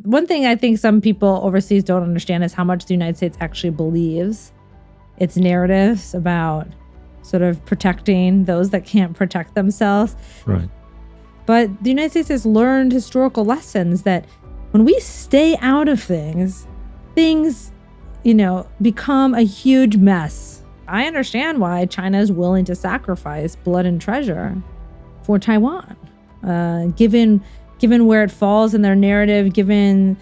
one thing I think some people overseas don't understand is how much the United States actually believes its narratives about sort of protecting those that can't protect themselves. Right. But the United States has learned historical lessons that when we stay out of things, become a huge mess. I understand why China is willing to sacrifice blood and treasure for Taiwan, given where it falls in their narrative, given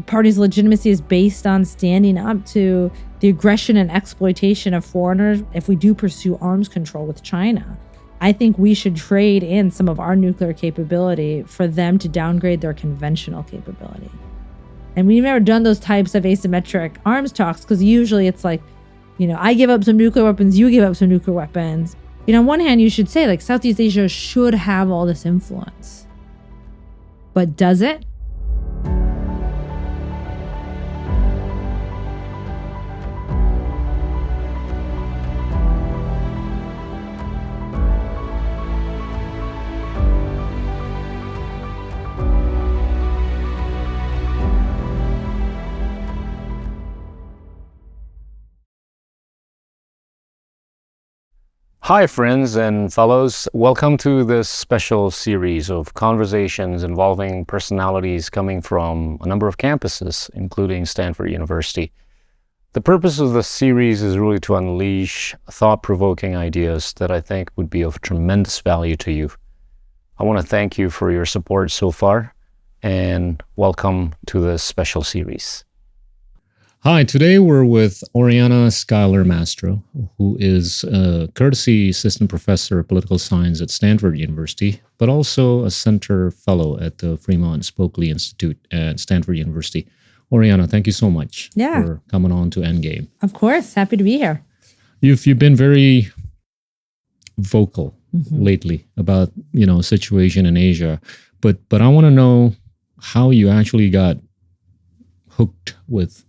parties' legitimacy is based on standing up to the aggression and exploitation of foreigners. If we do pursue arms control with China, I think we should trade in some of our nuclear capability for them to downgrade their conventional capability. And we've never done those types of asymmetric arms talks because usually it's like, I give up some nuclear weapons, you give up some nuclear weapons. On one hand, you should say Southeast Asia should have all this influence. But does it? Hi, friends and fellows. Welcome to this special series of conversations involving personalities coming from a number of campuses, including Stanford University. The purpose of this series is really to unleash thought-provoking ideas that I think would be of tremendous value to you. I want to thank you for your support so far, and welcome to this special series. Hi, today we're with Oriana Schuyler Mastro, who is a courtesy assistant professor of political science at Stanford University, but also a center fellow at the Fremont Spokane Institute at Stanford University. Oriana, thank you so much for coming on to Endgame. Of course, happy to be here. You've been very vocal lately about, situation in Asia, but I want to know how you actually got hooked with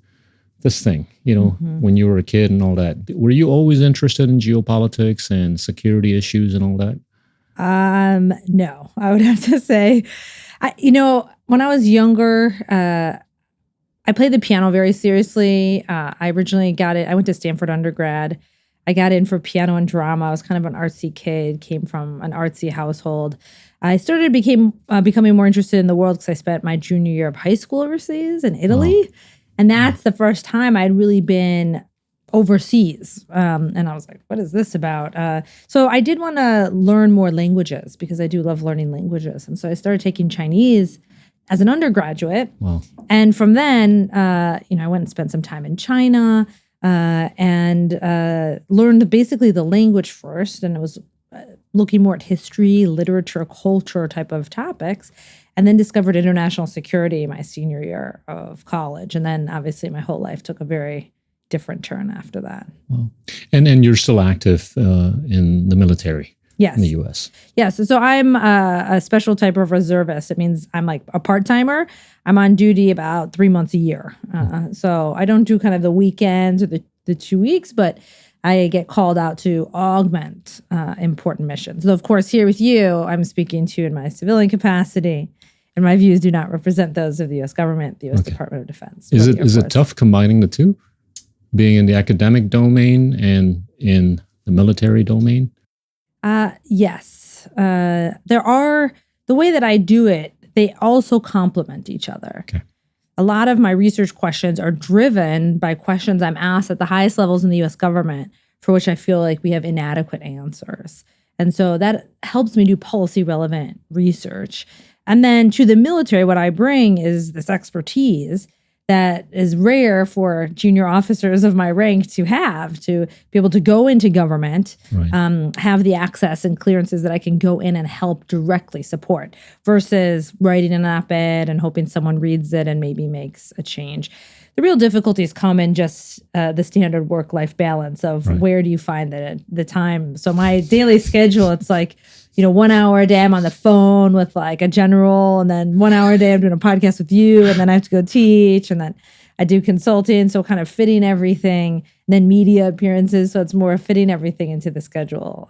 this thing, when you were a kid and all that. Were you always interested in geopolitics and security issues and all that? No, I would have to say, when I was younger, I played the piano very seriously. I originally I went to Stanford undergrad. I got in for piano and drama. I was kind of an artsy kid, came from an artsy household. I becoming more interested in the world because I spent my junior year of high school overseas in Italy. Oh. And that's the first time I'd really been overseas. And I was like, what is this about? So I did want to learn more languages because I do love learning languages. And so I started taking Chinese as an undergraduate. Wow. And from then, I went and spent some time in China and learned basically the language first. And it was looking more at history, literature, culture type of topics. And then discovered international security my senior year of college. And then obviously my whole life took a very different turn after that. Wow. And you're still active in the military in the U.S. Yes. So I'm a special type of reservist. It means I'm like a part-timer. I'm on duty about 3 months a year. So I don't do kind of the weekends or the 2 weeks, but I get called out to augment important missions. So of course, here with you, I'm speaking to you in my civilian capacity. And my views do not represent those of the U.S. government, the U.S. Department of Defense. Is it tough combining the two, being in the academic domain and in the military domain? Yes. The way that I do it, they also complement each other. Okay. A lot of my research questions are driven by questions I'm asked at the highest levels in the U.S. government, for which I feel like we have inadequate answers. And so that helps me do policy relevant research. And then to the military, what I bring is this expertise that is rare for junior officers of my rank to be able to go into government, right. Have the access and clearances that I can go in and help directly support versus writing an op-ed and hoping someone reads it and maybe makes a change. The real difficulties come in just the standard work-life balance of where do you find the time. So my daily schedule, it's like, 1 hour a day I'm on the phone with like a general, and then 1 hour a day I'm doing a podcast with you, and then I have to go teach, and then I do consulting. So kind of fitting everything, and then media appearances. So it's more fitting everything into the schedule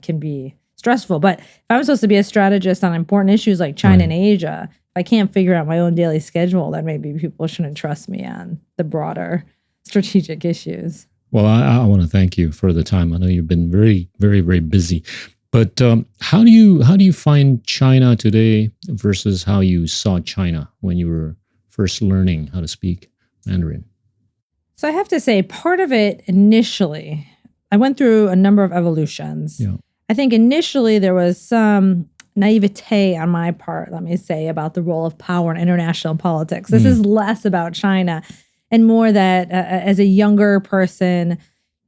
can be stressful. But if I'm supposed to be a strategist on important issues like China and Asia, if I can't figure out my own daily schedule, then maybe people shouldn't trust me on the broader strategic issues. Well, I want to thank you for the time. I know you've been very, very, very busy. But how do you find China today versus how you saw China when you were first learning how to speak Mandarin? So I have to say, part of it initially, I went through a number of evolutions. Yeah. I think initially there was some naivete on my part, let me say, about the role of power in international politics. This is less about China and more that as a younger person,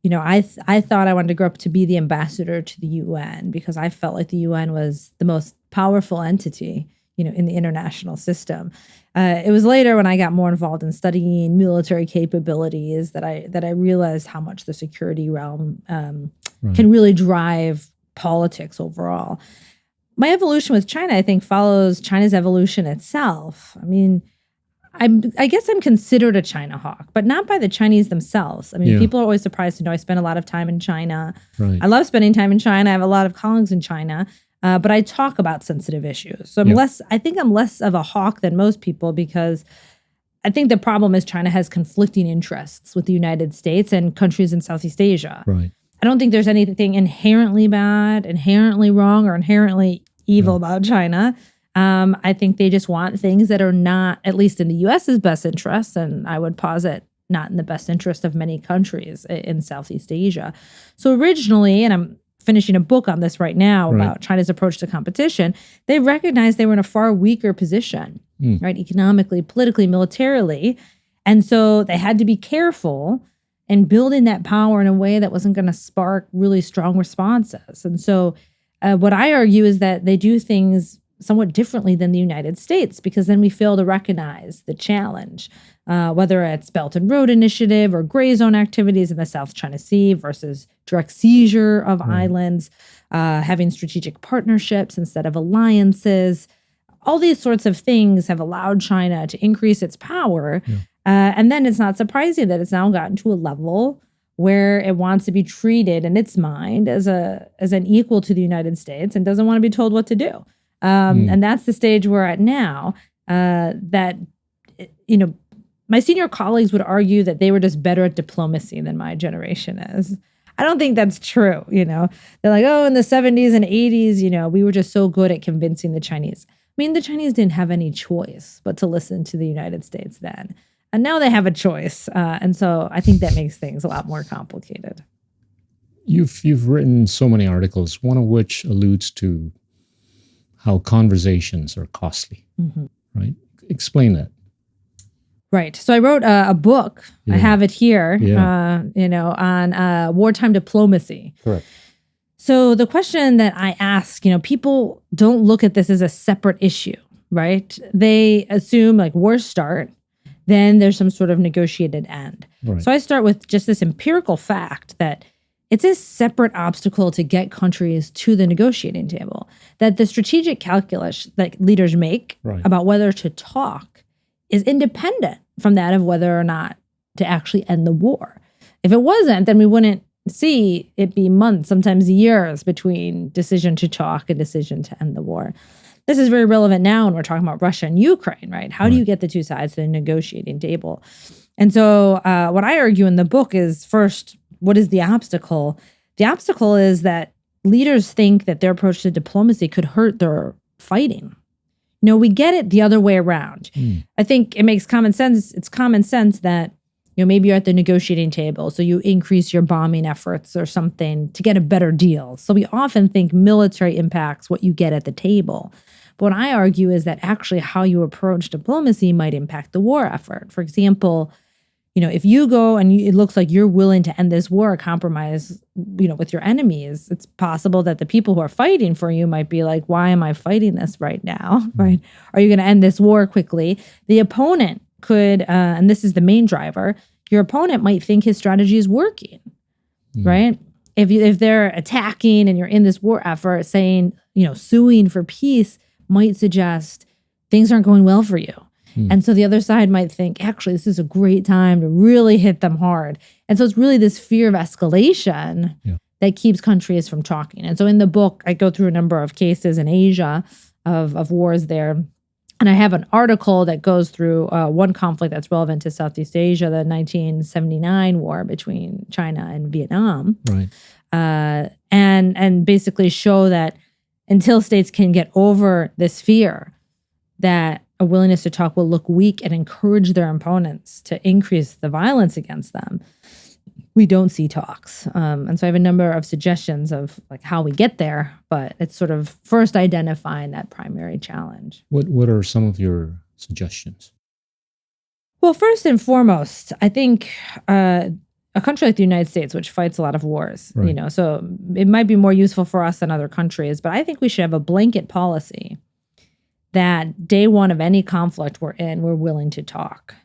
I thought I wanted to grow up to be the ambassador to the UN because I felt like the UN was the most powerful entity, in the international system. It was later when I got more involved in studying military capabilities that I realized how much the security realm can really drive politics overall. My evolution with China, I think, follows China's evolution itself. I mean, I guess I'm considered a China hawk, but not by the Chinese themselves. I mean, people are always surprised to know I spend a lot of time in China. Right. I love spending time in China. I have a lot of colleagues in China, but I talk about sensitive issues. So I think I'm less of a hawk than most people because I think the problem is China has conflicting interests with the United States and countries in Southeast Asia. Right. I don't think there's anything inherently bad, inherently wrong, or inherently evil about China. I think they just want things that are not, at least in the U.S.'s best interest, and I would posit not in the best interest of many countries in Southeast Asia. So originally, and I'm finishing a book on this right now about China's approach to competition, they recognized they were in a far weaker position, right? Economically, politically, militarily. And so they had to be careful in building that power in a way that wasn't going to spark really strong responses. And so what I argue is that they do things somewhat differently than the United States, because then we fail to recognize the challenge, whether it's Belt and Road Initiative or gray zone activities in the South China Sea versus direct seizure of islands, having strategic partnerships instead of alliances. All these sorts of things have allowed China to increase its power. And then it's not surprising that it's now gotten to a level where it wants to be treated in its mind as an equal to the United States and doesn't want to be told what to do. And that's the stage we're at now, that, my senior colleagues would argue that they were just better at diplomacy than my generation is. I don't think that's true. They're like, oh, in the 70s and 80s, we were just so good at convincing the Chinese. I mean, the Chinese didn't have any choice but to listen to the United States then. And now they have a choice. And so I think that makes things a lot more complicated. You've written so many articles, one of which alludes to how conversations are costly, right? Explain that. Right. So I wrote a book. I have it here, on wartime diplomacy. Correct. So the question that I ask, people don't look at this as a separate issue, right? They assume like wars start, then there's some sort of negotiated end. Right. So I start with just this empirical fact that it's a separate obstacle to get countries to the negotiating table, that the strategic calculus that leaders make about whether to talk is independent from that of whether or not to actually end the war. If it wasn't, then we wouldn't see it be months, sometimes years between decision to talk and decision to end the war. This is very relevant now when we're talking about Russia and Ukraine, right? How do you get the two sides to the negotiating table? And so what I argue in the book is, first, what is the obstacle? The obstacle is that leaders think that their approach to diplomacy could hurt their fighting. We get it the other way around. I think it makes common sense. It's common sense that, maybe you're at the negotiating table, so you increase your bombing efforts or something to get a better deal. So we often think military impacts what you get at the table. But what I argue is that actually how you approach diplomacy might impact the war effort. For example, if you go and it looks like you're willing to end this war, compromise, with your enemies, it's possible that the people who are fighting for you might be like, why am I fighting this right now? Right? Are you going to end this war quickly? The opponent could, and this is the main driver, your opponent might think his strategy is working, right? If they're attacking and you're in this war effort, saying, suing for peace might suggest things aren't going well for you. And so the other side might think, actually, this is a great time to really hit them hard. And so it's really this fear of escalation that keeps countries from talking. And so in the book, I go through a number of cases in Asia of wars there. And I have an article that goes through one conflict that's relevant to Southeast Asia, the 1979 war between China and Vietnam. Right. And basically show that until states can get over this fear that a willingness to talk will look weak and encourage their opponents to increase the violence against them, we don't see talks. And so I have a number of suggestions of like how we get there, but it's sort of first identifying that primary challenge. What are some of your suggestions? Well, first and foremost, I think a country like the United States, which fights a lot of wars, Right. So it might be more useful for us than other countries, but I think we should have a blanket policy that day one of any conflict we're in, we're willing to talk.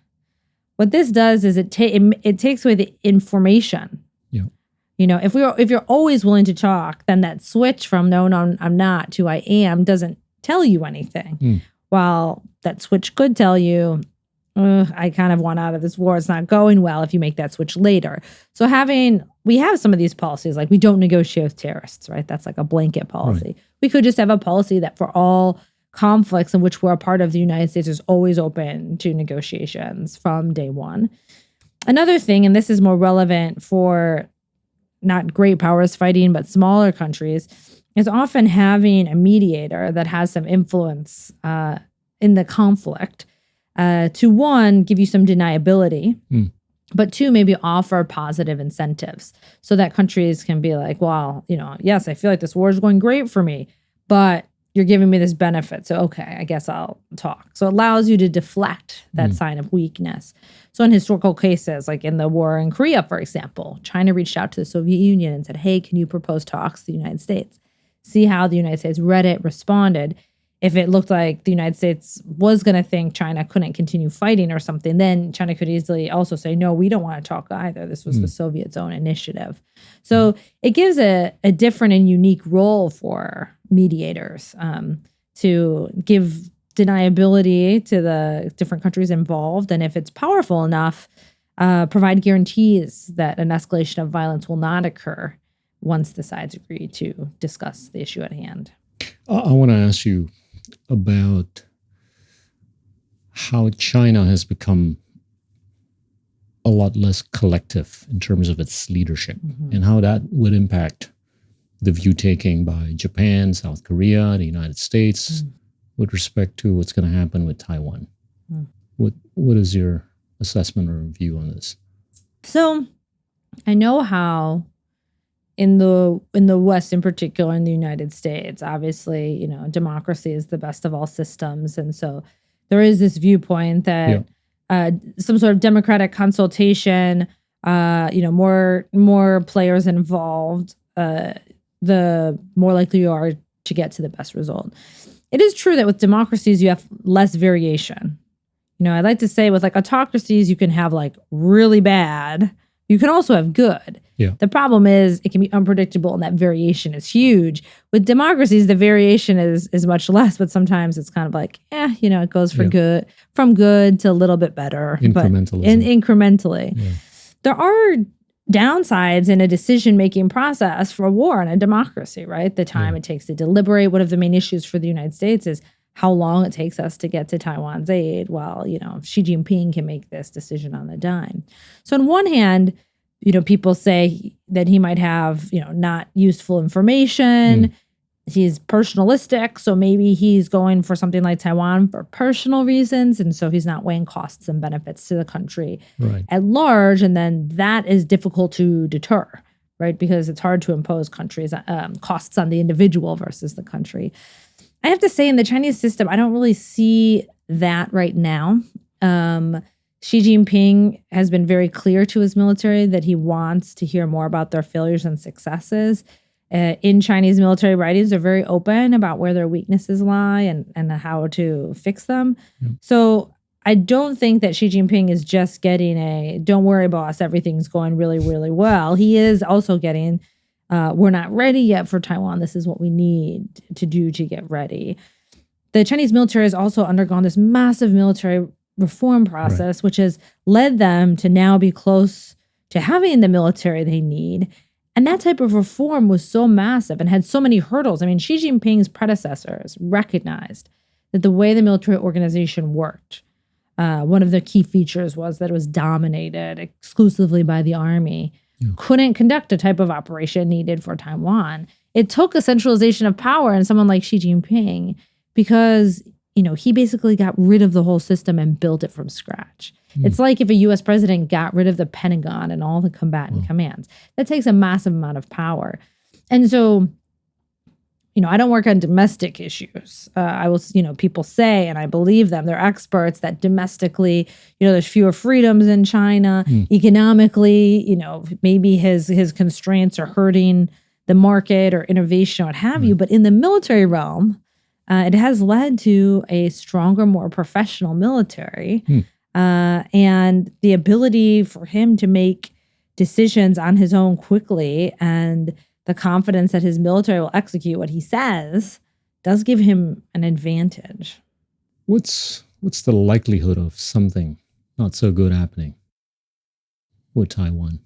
What this does is it takes away the information. Yeah. If you're always willing to talk, then that switch from no, I'm not to I am doesn't tell you anything. Mm. While that switch could tell you, I kind of want out of this war. It's not going well if you make that switch later. So we have some of these policies, like we don't negotiate with terrorists, right? That's like a blanket policy. Right. We could just have a policy that for all conflicts in which we're a part of, the United States is always open to negotiations from day one. Another thing, and this is more relevant for not great powers fighting, but smaller countries, is often having a mediator that has some influence in the conflict to one, give you some deniability, but two, maybe offer positive incentives so that countries can be like, well, yes, I feel like this war is going great for me, but you're giving me this benefit. So, okay, I guess I'll talk. So it allows you to deflect that sign of weakness. So in historical cases, like in the war in Korea, for example, China reached out to the Soviet Union and said, hey, can you propose talks to the United States? See how the United States read it, responded. If it looked like the United States was going to think China couldn't continue fighting or something, then China could easily also say, no, we don't want to talk either. This was the Soviets' own initiative. So it gives a different and unique role for mediators to give deniability to the different countries involved. And if it's powerful enough, provide guarantees that an escalation of violence will not occur once the sides agree to discuss the issue at hand. I want to ask you about how China has become a lot less collective in terms of its leadership and how that would impact the view taking by Japan, South Korea, the United States with respect to what's going to happen with Taiwan. What is your assessment or view on this? So I know how in the West, in particular, in the United States, obviously, democracy is the best of all systems. And so there is this viewpoint that some sort of democratic consultation, more players involved, the more likely you are to get to the best result. It is true that with democracies, you have less variation. I'd like to say with like autocracies, you can have like really bad. You can also have good. Yeah. The problem is it can be unpredictable and that variation is huge. With democracies, the variation is much less, but sometimes it's kind of like, it goes from good to a little bit better. Incrementalism. But incrementally. Yeah. There are downsides in a decision-making process for a war and a democracy, right? The time it takes to deliberate. One of the main issues for the United States is how long it takes us to get to Taiwan's aid while, Xi Jinping can make this decision on the dime. So on one hand, people say that he might have, not useful information. He's personalistic. So maybe he's going for something like Taiwan for personal reasons. And so he's not weighing costs and benefits to the country at large. And then that is difficult to deter, right? Because it's hard to impose costs on the individual versus the country. I have to say, in the Chinese system, I don't really see that right now. Xi Jinping has been very clear to his military that he wants to hear more about their failures and successes. In Chinese military writings, they're very open about where their weaknesses lie and how to fix them. So I don't think that Xi Jinping is just getting don't worry, boss, everything's going really, really well. He is also getting we're not ready yet for Taiwan. This is what we need to do to get ready. The Chinese military has also undergone this massive military reform process, which has led them to now be close to having the military they need. And that type of reform was so massive and had so many hurdles. I mean, Xi Jinping's predecessors recognized that the way the military organization worked, one of the key features was that it was dominated exclusively by the army, couldn't conduct a type of operation needed for Taiwan. It took a centralization of power in someone like Xi Jinping because, he basically got rid of the whole system and built it from scratch. It's like if a U.S. president got rid of the Pentagon and all the combatant commands. That takes a massive amount of power. And so, I don't work on domestic issues. I will, people say, and I believe them, they're experts that domestically, there's fewer freedoms in China. Economically, maybe his constraints are hurting the market or innovation or what have you. But in the military realm, it has led to a stronger, more professional military. And the ability for him to make decisions on his own quickly and the confidence that his military will execute what he says does give him an advantage. What's the likelihood of something not so good happening with Taiwan?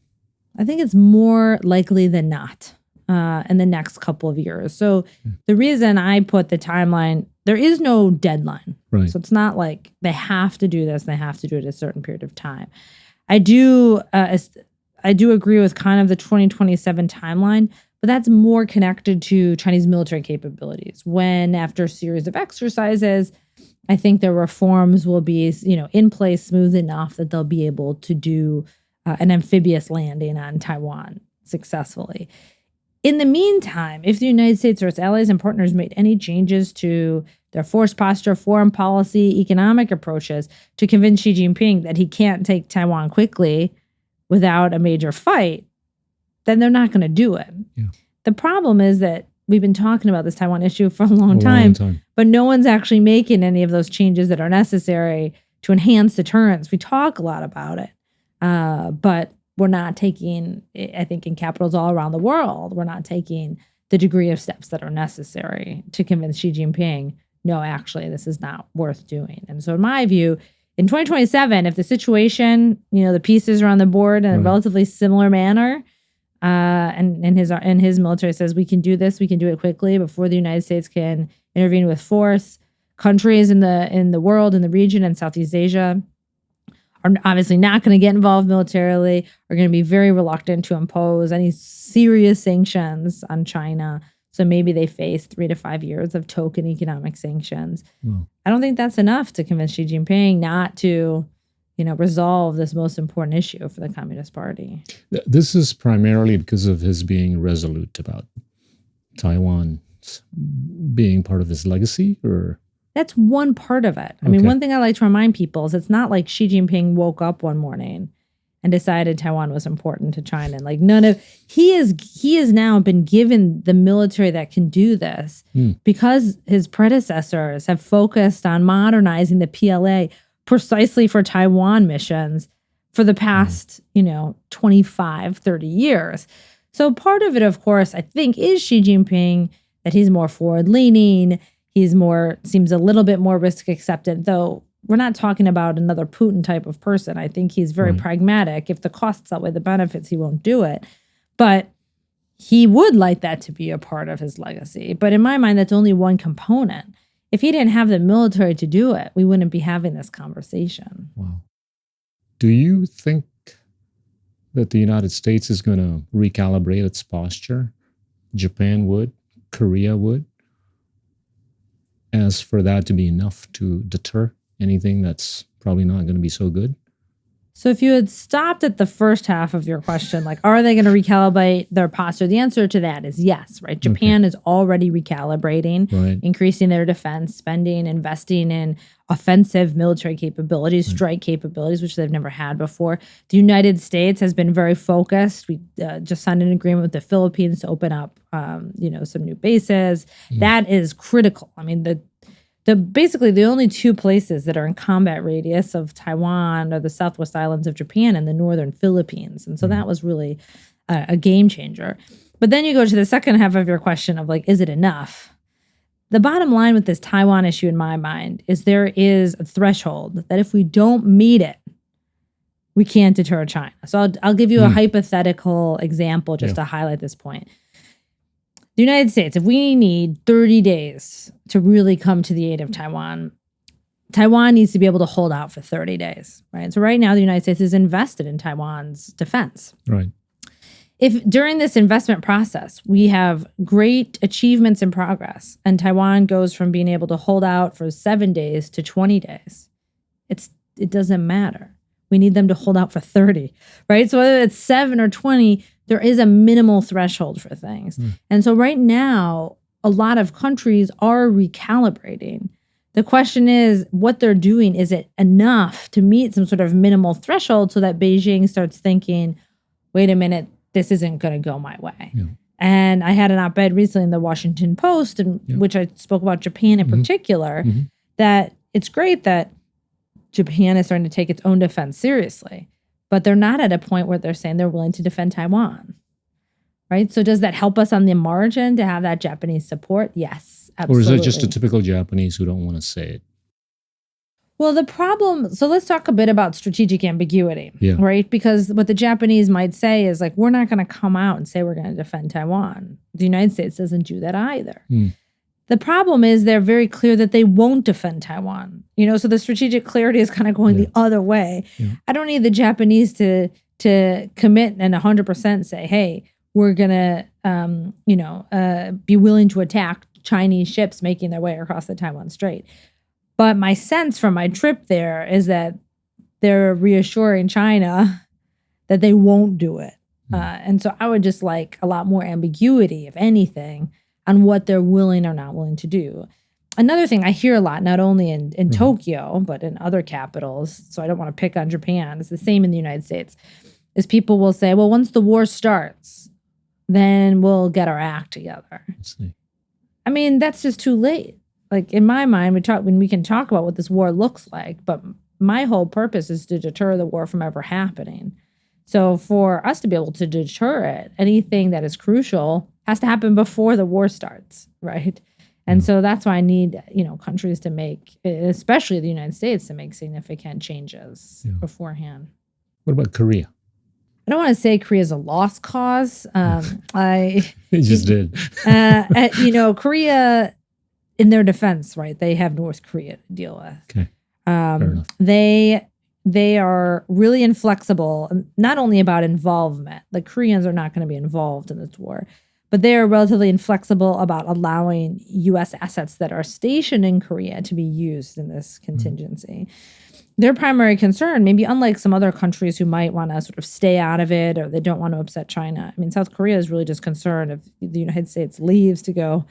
I think it's more likely than not in the next couple of years. So the reason I put the timeline, there is no deadline. Right. So it's not like they have to do this, they have to do it at a certain period of time. I do agree with kind of the 2027 timeline, but that's more connected to Chinese military capabilities. When after a series of exercises, I think the reforms will be, in place smooth enough that they'll be able to do an amphibious landing on Taiwan successfully. In the meantime, if the United States or its allies and partners made any changes to their force posture, foreign policy, economic approaches to convince Xi Jinping that he can't take Taiwan quickly without a major fight, then they're not going to do it. Yeah. The problem is that we've been talking about this Taiwan issue for a long time, but no one's actually making any of those changes that are necessary to enhance deterrence. We talk a lot about it, but we're not taking, I think in capitals all around the world, we're not taking the degree of steps that are necessary to convince Xi Jinping, no, actually, this is not worth doing. And so in my view, in 2027, if the situation, the pieces are on the board in a relatively similar manner, and his military says we can do this, we can do it quickly before the United States can intervene with force. Countries in the world, in the region, in Southeast Asia, are obviously not going to get involved militarily, are going to be very reluctant to impose any serious sanctions on China. So maybe they face 3 to 5 years of token economic sanctions. I don't think that's enough to convince Xi Jinping not to, resolve this most important issue for the Communist Party. This is primarily because of his being resolute about Taiwan being part of his legacy, or? That's one part of it. I mean, one thing I like to remind people is it's not like Xi Jinping woke up one morning and decided Taiwan was important to China. Like he has now been given the military that can do this because his predecessors have focused on modernizing the PLA precisely for Taiwan missions for the past, 25, 30 years. So part of it, of course, I think is Xi Jinping, that he's more forward leaning. Seems a little bit more risk acceptant, though we're not talking about another Putin type of person. I think he's very pragmatic. If the costs outweigh the benefits, he won't do it. But he would like that to be a part of his legacy. But in my mind, that's only one component. If he didn't have the military to do it, we wouldn't be having this conversation. Wow. Do you think that the United States is going to recalibrate its posture? Japan would? Korea would? As for that to be enough to deter anything that's probably not going to be so good? So if you had stopped at the first half of your question, like, are they going to recalibrate their posture? The answer to that is yes, right? Japan is already recalibrating, increasing their defense spending, investing in offensive military capabilities, strike capabilities, which they've never had before. The United States has been very focused. We just signed an agreement with the Philippines to open up, some new bases. That is critical. I mean, basically the only two places that are in combat radius of Taiwan are the Southwest Islands of Japan and the northern Philippines. And so that was really a game changer. But then you go to the second half of your question of like, is it enough? The bottom line with this Taiwan issue in my mind is there is a threshold that if we don't meet it, we can't deter China. So I'll give you a hypothetical example just to highlight this point. the United States, if we need 30 days to really come to the aid of Taiwan, Taiwan needs to be able to hold out for 30 days, right? So right now, the United States is invested in Taiwan's defense. Right. If during this investment process, we have great achievements and progress, and Taiwan goes from being able to hold out for 7 days to 20 days, it doesn't matter. We need them to hold out for 30, right? So whether it's 7 or 20, there is a minimal threshold for things. And so right now, a lot of countries are recalibrating. The question is what they're doing. Is it enough to meet some sort of minimal threshold so that Beijing starts thinking, wait a minute, this isn't going to go my way? Yeah. And I had an op-ed recently in the Washington Post, in which I spoke about Japan in particular, that it's great that Japan is starting to take its own defense seriously, but they're not at a point where they're saying they're willing to defend Taiwan, right? So does that help us on the margin to have that Japanese support? Yes. Absolutely. Or is it just a typical Japanese who don't want to say it? Well, the problem, so let's talk a bit about strategic ambiguity, right? Because what the Japanese might say is like, we're not going to come out and say we're going to defend Taiwan. The United States doesn't do that either. The problem is they're very clear that they won't defend Taiwan. So the strategic clarity is kind of going the other way. I don't need the Japanese to commit and 100% say, hey, we're going to, be willing to attack Chinese ships making their way across the Taiwan Strait. But my sense from my trip there is that they're reassuring China that they won't do it. And so I would just like a lot more ambiguity, if anything, on what they're willing or not willing to do. Another thing I hear a lot, not only in Tokyo, but in other capitals, so I don't want to pick on Japan, it's the same in the United States, is people will say, well, once the war starts, then we'll get our act together. I mean, that's just too late. Like in my mind, we can talk about what this war looks like, but my whole purpose is to deter the war from ever happening. So for us to be able to deter it, anything that is crucial has to happen before the war starts, right? And so that's why I need, countries to make, especially the United States, to make significant changes beforehand. What about Korea? I don't want to say Korea is a lost cause. It just did. Korea, in their defense, right, they have North Korea to deal with. Okay. Fair enough. They are really inflexible, not only about involvement. The Koreans are not going to be involved in this war, but they are relatively inflexible about allowing U.S. assets that are stationed in Korea to be used in this contingency. Their primary concern, maybe unlike some other countries who might want to sort of stay out of it or they don't want to upset China. I mean, South Korea is really just concerned if the United States leaves to go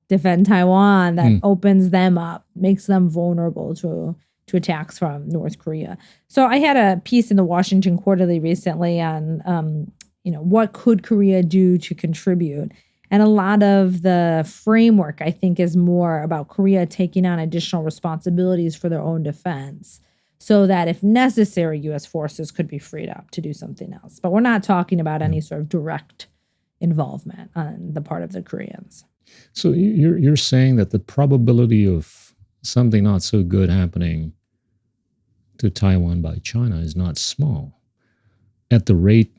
defend Taiwan, that opens them up, makes them vulnerable to attacks from North Korea. So I had a piece in the Washington Quarterly recently on, what could Korea do to contribute? And a lot of the framework, I think, is more about Korea taking on additional responsibilities for their own defense so that if necessary, U.S. forces could be freed up to do something else. But we're not talking about any sort of direct involvement on the part of the Koreans. So you're saying that the probability of something not so good happening to Taiwan by China is not small. At the rate,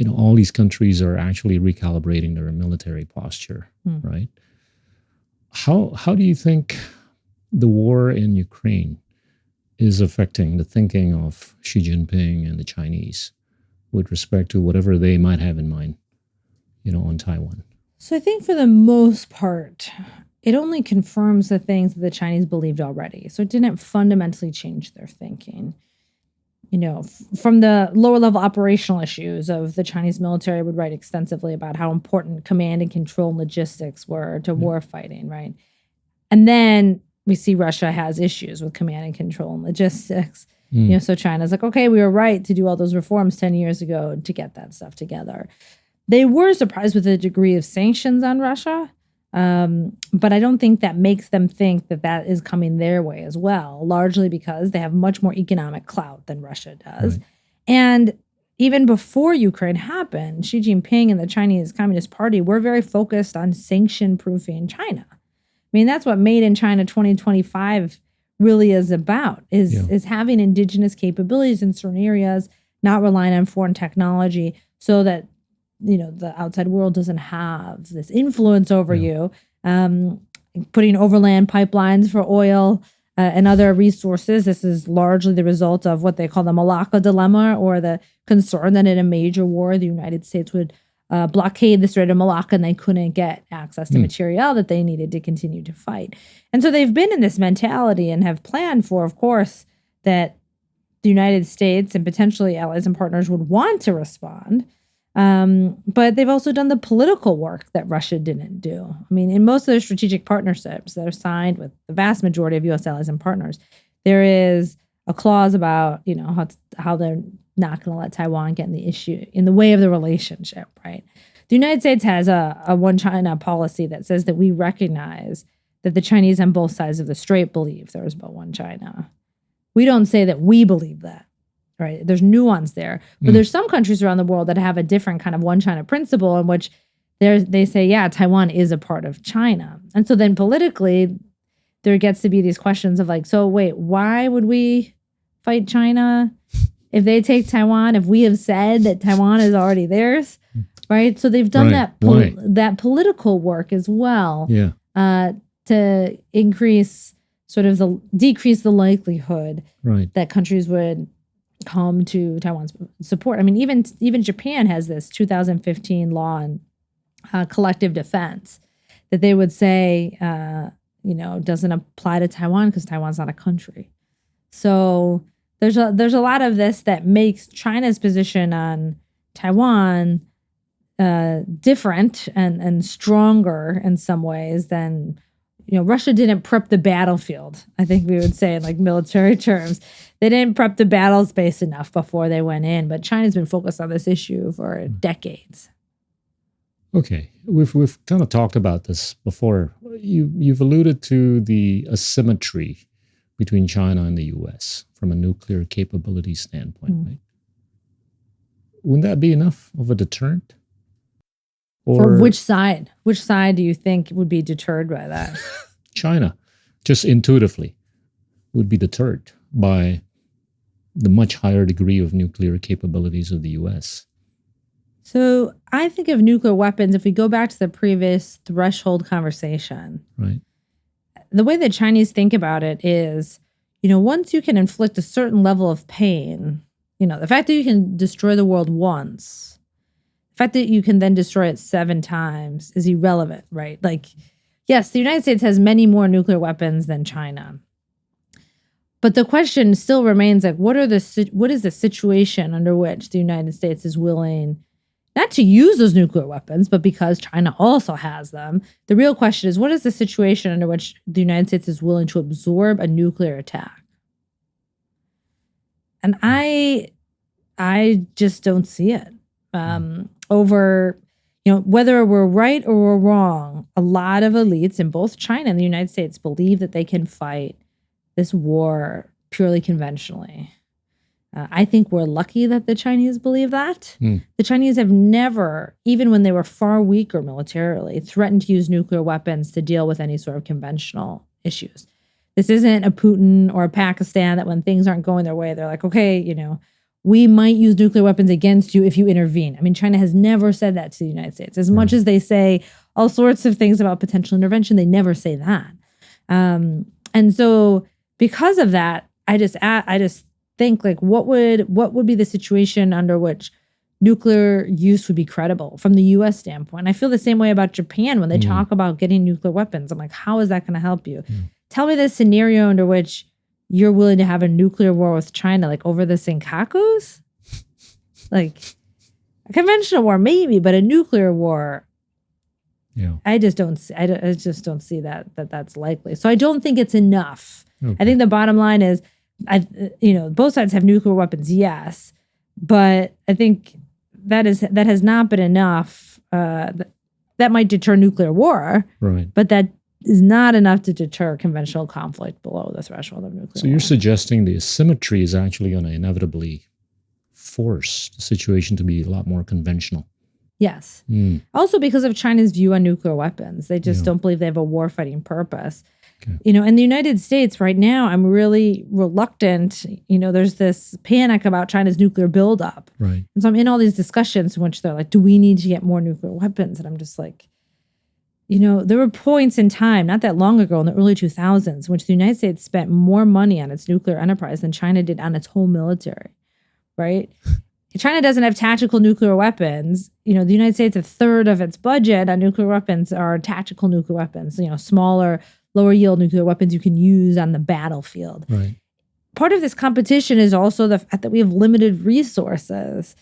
all these countries are actually recalibrating their military posture, right? How do you think the war in Ukraine is affecting the thinking of Xi Jinping and the Chinese with respect to whatever they might have in mind, on Taiwan? So I think for the most part, it only confirms the things that the Chinese believed already. So it didn't fundamentally change their thinking. From the lower level operational issues of the Chinese military would write extensively about how important command and control and logistics were to war fighting, right? And then we see Russia has issues with command and control and logistics. So China's like, okay, we were right to do all those reforms 10 years ago to get that stuff together. They were surprised with the degree of sanctions on Russia, but I don't think that makes them think that is coming their way as well, largely because they have much more economic clout than Russia does. Right. And even before Ukraine happened, Xi Jinping and the Chinese Communist Party were very focused on sanction-proofing China. I mean, that's what Made in China 2025 really is about, is having indigenous capabilities in certain areas, not relying on foreign technology, so that the outside world doesn't have this influence over Yeah. you. Putting overland pipelines for oil and other resources. This is largely the result of what they call the Malacca dilemma, or the concern that in a major war, the United States would blockade the Strait of Malacca and they couldn't get access to material that they needed to continue to fight. And so they've been in this mentality and have planned for, of course, that the United States and potentially allies and partners would want to respond. But they've also done the political work that Russia didn't do. I mean, in most of their strategic partnerships that are signed with the vast majority of U.S. allies and partners, there is a clause about, how they're not going to let Taiwan get in the way of the relationship, right? The United States has a one China policy that says that we recognize that the Chinese on both sides of the strait believe there is but one China. We don't say that we believe that. Right. There's nuance there. But there's some countries around the world that have a different kind of one China principle in which they say, yeah, Taiwan is a part of China. And so then politically, there gets to be these questions of like, so wait, why would we fight China if they take Taiwan, if we have said that Taiwan is already theirs? Right. So they've done Right. that political work as well. Yeah. To decrease the likelihood Right. that countries would come to Taiwan's support. I mean, even Japan has this 2015 law on collective defense that they would say, doesn't apply to Taiwan because Taiwan's not a country. So there's a lot of this that makes China's position on Taiwan different and stronger in some ways than. Russia didn't prep the battlefield, I think we would say in like military terms. They didn't prep the battle space enough before they went in, but China's been focused on this issue for decades. Okay, we've kind of talked about this before. You've alluded to the asymmetry between China and the U.S. from a nuclear capability standpoint, right? Wouldn't that be enough of a deterrent? For which side? Which side do you think would be deterred by that? China, just intuitively, would be deterred by the much higher degree of nuclear capabilities of the U.S. So I think of nuclear weapons, if we go back to the previous threshold conversation, Right. the way the Chinese think about it is, once you can inflict a certain level of pain, the fact that you can destroy the world once, the fact that you can then destroy it 7 times is irrelevant, right? Like, yes, the United States has many more nuclear weapons than China. But the question still remains like, what is the situation under which the United States is willing not to use those nuclear weapons, but because China also has them? The real question is, what is the situation under which the United States is willing to absorb a nuclear attack? And I just don't see it. Over, whether we're right or we're wrong, a lot of elites in both China and the United States believe that they can fight this war purely conventionally. I think we're lucky that the Chinese believe that. The Chinese have never, even when they were far weaker militarily, threatened to use nuclear weapons to deal with any sort of conventional issues. This isn't a Putin or a Pakistan that when things aren't going their way, they're like, okay, we might use nuclear weapons against you if you intervene. I mean, China has never said that to the United States. As much as they say all sorts of things about potential intervention, they never say that. And so because of that, I just think like what would be the situation under which nuclear use would be credible from the U.S. standpoint? I feel the same way about Japan when they talk about getting nuclear weapons. I'm like, how is that going to help you? Tell me the scenario under which you're willing to have a nuclear war with China, like over the Senkakus? Like a conventional war, maybe, but a nuclear war, Yeah. I just don't see that's likely. So I don't think it's enough. Okay. I think the bottom line is, both sides have nuclear weapons, yes, but I think that has not been enough. That might deter nuclear war, Right. but that is not enough to deter conventional conflict below the threshold of nuclear So you're war. suggesting the asymmetry is actually going to inevitably force the situation to be a lot more conventional. Yes. Also because of China's view on nuclear weapons. They just don't believe they have a war-fighting purpose. Okay. In the United States right now, I'm really reluctant. There's this panic about China's nuclear buildup. Right. And so I'm in all these discussions in which they're like, do we need to get more nuclear weapons? And I'm just like, there were points in time, not that long ago in the early 2000s, in which the United States spent more money on its nuclear enterprise than China did on its whole military, right? China doesn't have tactical nuclear weapons. The United States, a third of its budget on nuclear weapons are tactical nuclear weapons, smaller, lower yield nuclear weapons you can use on the battlefield. Right. Part of this competition is also the fact that we have limited resources.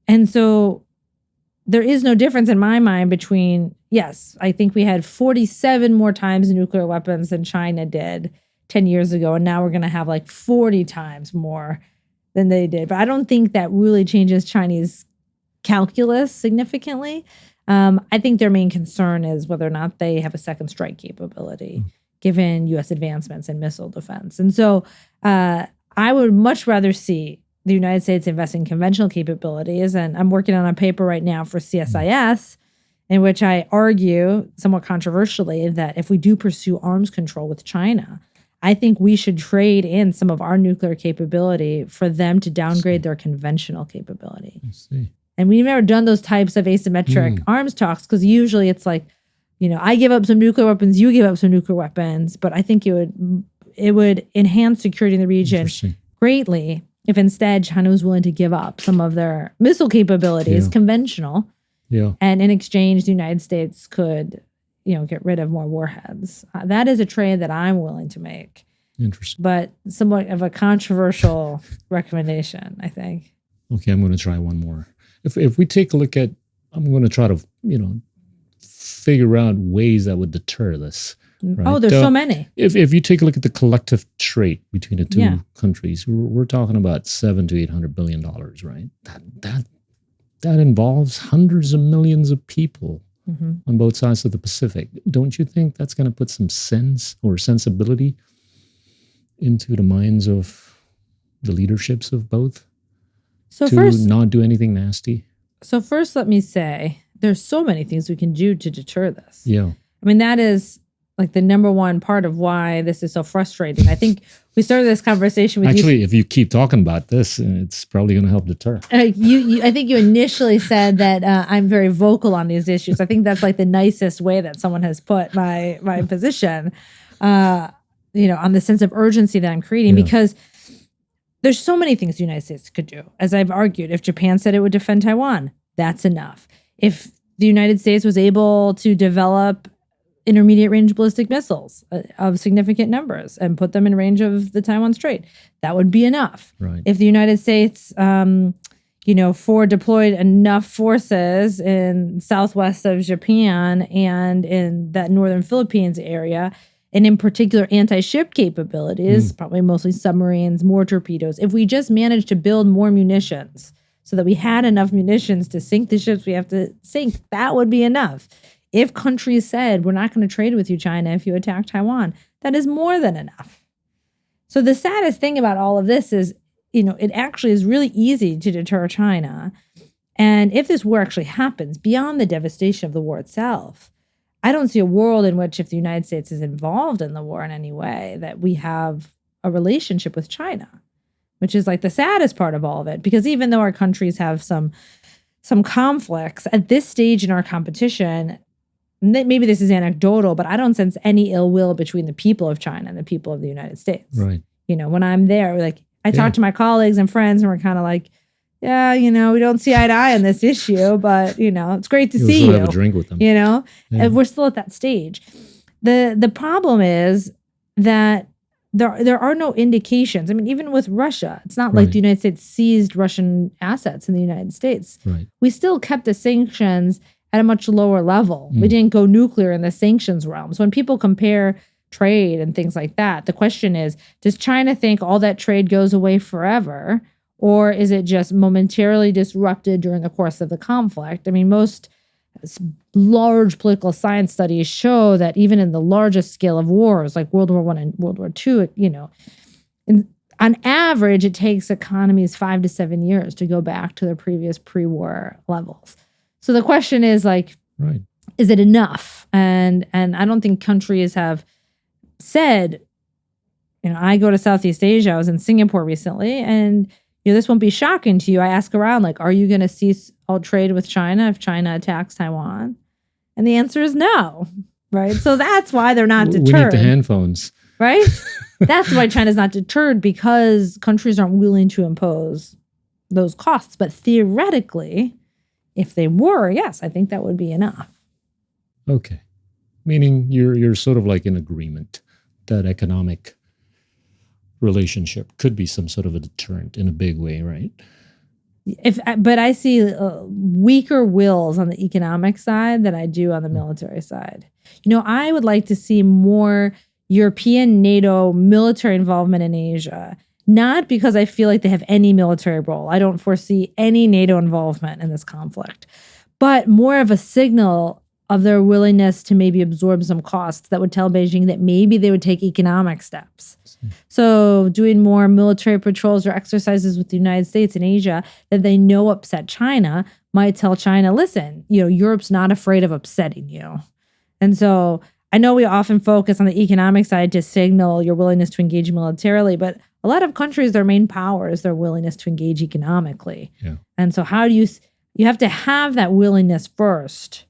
And so there is no difference in my mind between, yes, I think we had 47 more times nuclear weapons than China did 10 years ago. And now we're going to have like 40 times more than they did. But I don't think that really changes Chinese calculus significantly. I think their main concern is whether or not they have a second strike capability, given U.S. advancements in missile defense. And so I would much rather see the United States invest in conventional capabilities. And I'm working on a paper right now for CSIS in which I argue, somewhat controversially, that if we do pursue arms control with China, I think we should trade in some of our nuclear capability for them to downgrade their conventional capability. I see. And we've never done those types of asymmetric arms talks because usually it's like, I give up some nuclear weapons, you give up some nuclear weapons. But I think it would enhance security in the region greatly if instead China was willing to give up some of their missile capabilities, conventional. Yeah. And in exchange, the United States could get rid of more warheads. That is a trade that I'm willing to make. Interesting. But somewhat of a controversial recommendation, I think. Okay, I'm going to try one more. If we take a look at, I'm going to try to, figure out ways that would deter this. Right? Oh, there's so many. If you take a look at the collective trade between the two countries, we're talking about $700 to $800 billion, right? That involves hundreds of millions of people. On both sides of the Pacific. Don't you think that's going to put some sense or sensibility into the minds of the leaderships of both not do anything nasty? So first, let me say, there's so many things we can do to deter this. Yeah. I mean, that is like the number one part of why this is so frustrating. I think we started this conversation with Actually, if you keep talking about this, it's probably going to help deter. I think you initially said that I'm very vocal on these issues. I think that's like the nicest way that someone has put my position, on the sense of urgency that I'm creating, because there's so many things the United States could do. As I've argued, if Japan said it would defend Taiwan, that's enough. If the United States was able to develop intermediate range ballistic missiles of significant numbers and put them in range of the Taiwan Strait, that would be enough. Right. If the United States, deployed enough forces in southwest of Japan and in that northern Philippines area, and in particular anti-ship capabilities, probably mostly submarines, more torpedoes, if we just managed to build more munitions so that we had enough munitions to sink the ships we have to sink, that would be enough. If countries said, we're not going to trade with you, China, if you attack Taiwan, that is more than enough. So the saddest thing about all of this is, it actually is really easy to deter China. And if this war actually happens, beyond the devastation of the war itself, I don't see a world in which if the United States is involved in the war in any way, that we have a relationship with China, which is like the saddest part of all of it. Because even though our countries have some conflicts, at this stage in our competition, maybe this is anecdotal, but I don't sense any ill will between the people of China and the people of the United States. Right. When I'm there, I talk to my colleagues and friends and we're kind of like, yeah, we don't see eye to eye on this issue, but, it's great to see you. Have a drink with them. And we're still at that stage. The problem is that there are no indications. I mean, even with Russia, it's not like the United States seized Russian assets in the United States. Right. We still kept the sanctions at a much lower level. We didn't go nuclear in the sanctions realm. So when people compare trade and things like that, the question is, does China think all that trade goes away forever? Or is it just momentarily disrupted during the course of the conflict? I mean, most large political science studies show that even in the largest scale of wars, like World War I and World War II, on average, it takes economies 5 to 7 years to go back to their previous pre-war levels. So the question is is it enough? And I don't think countries have said, I go to Southeast Asia. I was in Singapore recently, and this won't be shocking to you. I ask around, like, are you going to cease all trade with China if China attacks Taiwan? And the answer is no, right? So that's why they're not deterred. We need the hand phones. Right? That's why China's not deterred, because countries aren't willing to impose those costs. But theoretically, if they were, yes, I think that would be enough. Okay. Meaning you're sort of like in agreement that economic relationship could be some sort of a deterrent in a big way, right? But I see weaker wills on the economic side than I do on the military side. I would like to see more European NATO military involvement in Asia, not because I feel like they have any military role. I don't foresee any NATO involvement in this conflict, but more of a signal of their willingness to maybe absorb some costs that would tell Beijing that maybe they would take economic steps. So doing more military patrols or exercises with the United States and Asia that they know upset China might tell China, listen, Europe's not afraid of upsetting you. And so I know we often focus on the economic side to signal your willingness to engage militarily, but a lot of countries, their main power is their willingness to engage economically. Yeah. And so how do you have to have that willingness first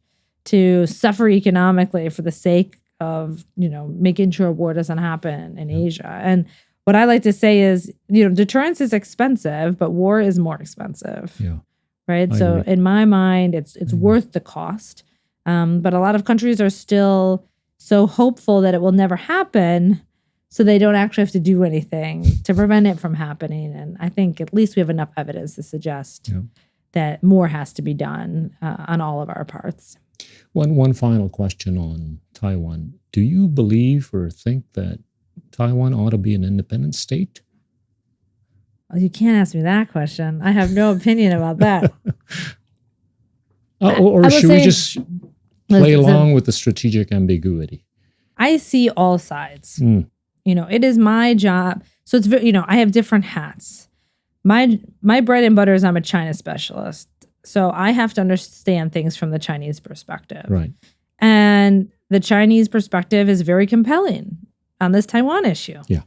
to suffer economically for the sake of, making sure war doesn't happen in Asia. And what I like to say is, deterrence is expensive, but war is more expensive. Yeah. Right. I So agree. in my mind, it's worth the cost. But a lot of countries are still so hopeful that it will never happen, so they don't actually have to do anything to prevent it from happening. And I think at least we have enough evidence to suggest that more has to be done on all of our parts. One final question on Taiwan. Do you believe or think that Taiwan ought to be an independent state? Well, you can't ask me that question. I have no opinion about that. Or I should we just play listen, along with the strategic ambiguity? I see all sides. Mm. It is my job. So it's very, I have different hats. My bread and butter is I'm a China specialist. So I have to understand things from the Chinese perspective. Right. And the Chinese perspective is very compelling on this Taiwan issue. Yeah.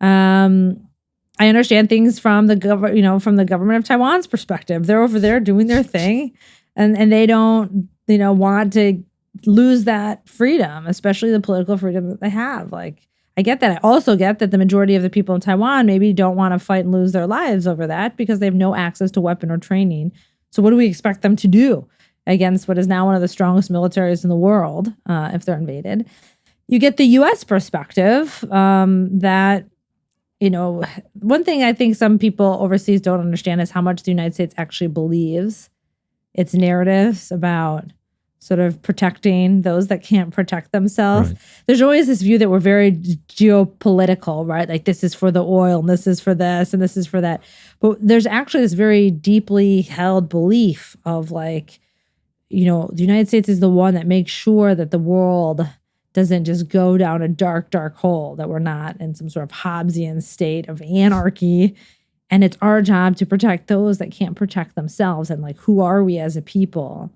I understand things from the government of Taiwan's perspective. They're over there doing their thing, and they don't, want to lose that freedom, especially the political freedom that they have. Like, I get that. I also get that the majority of the people in Taiwan maybe don't want to fight and lose their lives over that because they have no access to weapon or training. So what do we expect them to do against what is now one of the strongest militaries in the world if they're invaded? You get the U.S. perspective that, one thing I think some people overseas don't understand is how much the United States actually believes its narratives about sort of protecting those that can't protect themselves. Right. There's always this view that we're very geopolitical, right? Like this is for the oil and this is for this and this is for that. But there's actually this very deeply held belief of like, the United States is the one that makes sure that the world doesn't just go down a dark, dark hole, that we're not in some sort of Hobbesian state of anarchy. And it's our job to protect those that can't protect themselves. And like, who are we as a people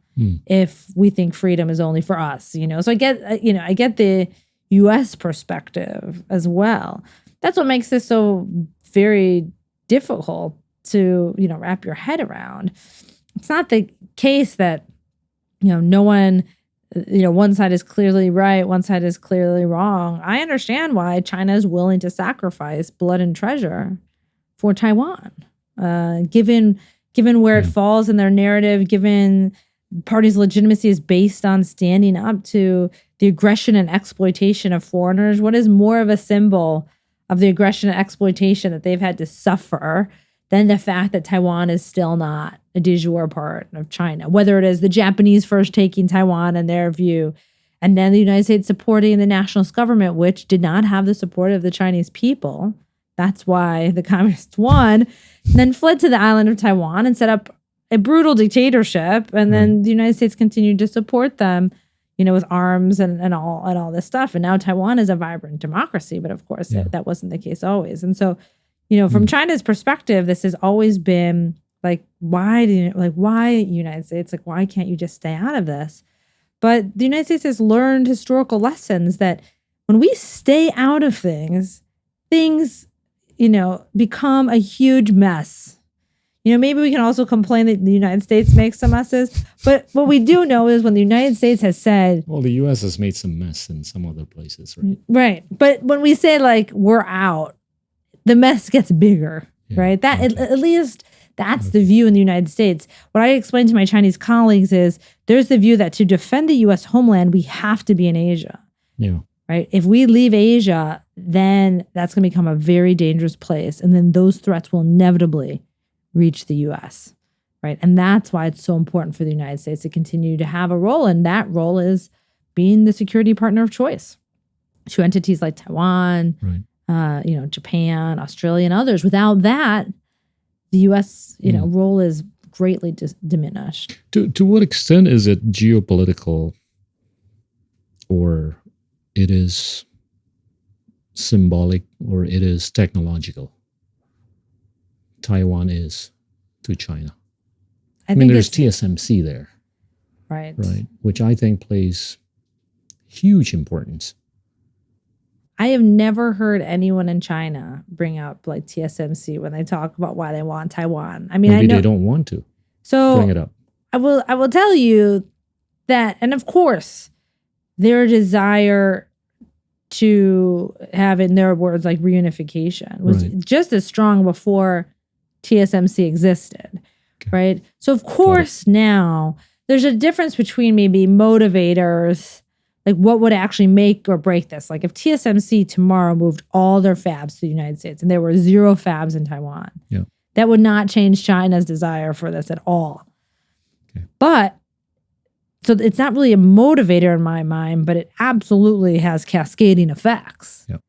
if we think freedom is only for us? So I get, I get the U.S. perspective as well. That's what makes this so very difficult to, wrap your head around. It's not the case that, no one, one side is clearly right, one side is clearly wrong. I understand why China is willing to sacrifice blood and treasure for Taiwan, given where it falls in their narrative, given parties' legitimacy is based on standing up to the aggression and exploitation of foreigners. What is more of a symbol of the aggression and exploitation that they've had to suffer than the fact that Taiwan is still not a de jure part of China, whether it is the Japanese first taking Taiwan in their view, and then the United States supporting the nationalist government, which did not have the support of the Chinese people. That's why the communists won, then fled to the island of Taiwan and set up a brutal dictatorship. And then the United States continued to support them, with arms and all this stuff. And now Taiwan is a vibrant democracy. But of course, that wasn't the case always. And so, from China's perspective, this has always been like, why United States? Like, why can't you just stay out of this? But the United States has learned historical lessons that when we stay out of things, become a huge mess. Maybe we can also complain that the United States makes some messes. But what we do know is when the United States has said... Well, the U.S. has made some mess in some other places, right? Right. But when we say, like, we're out, the mess gets bigger, right? That at least that's the view in the United States. What I explain to my Chinese colleagues is there's the view that to defend the U.S. homeland, we have to be in Asia. Yeah. Right? If we leave Asia, then that's going to become a very dangerous place. And then those threats will inevitably reach the U.S., right? And that's why it's so important for the United States to continue to have a role. And that role is being the security partner of choice to entities like Taiwan, Japan, Australia, and others. Without that, the U.S. role is greatly diminished. To what extent is it geopolitical, or it is symbolic, or it is technological? Taiwan is to China. I mean, there's TSMC there, right? Which I think plays huge importance. I have never heard anyone in China bring up like TSMC when they talk about why they want Taiwan. I mean, maybe I know they don't want to bring it up. I will tell you that, and of course, their desire to have, in their words, like reunification was just as strong before TSMC existed, right? So of course now there's a difference between maybe motivators, like what would actually make or break this. Like if TSMC tomorrow moved all their fabs to the United States and there were 0 fabs in Taiwan, that would not change China's desire for this at all. Okay. But so it's not really a motivator in my mind, but it absolutely has cascading effects. Yep.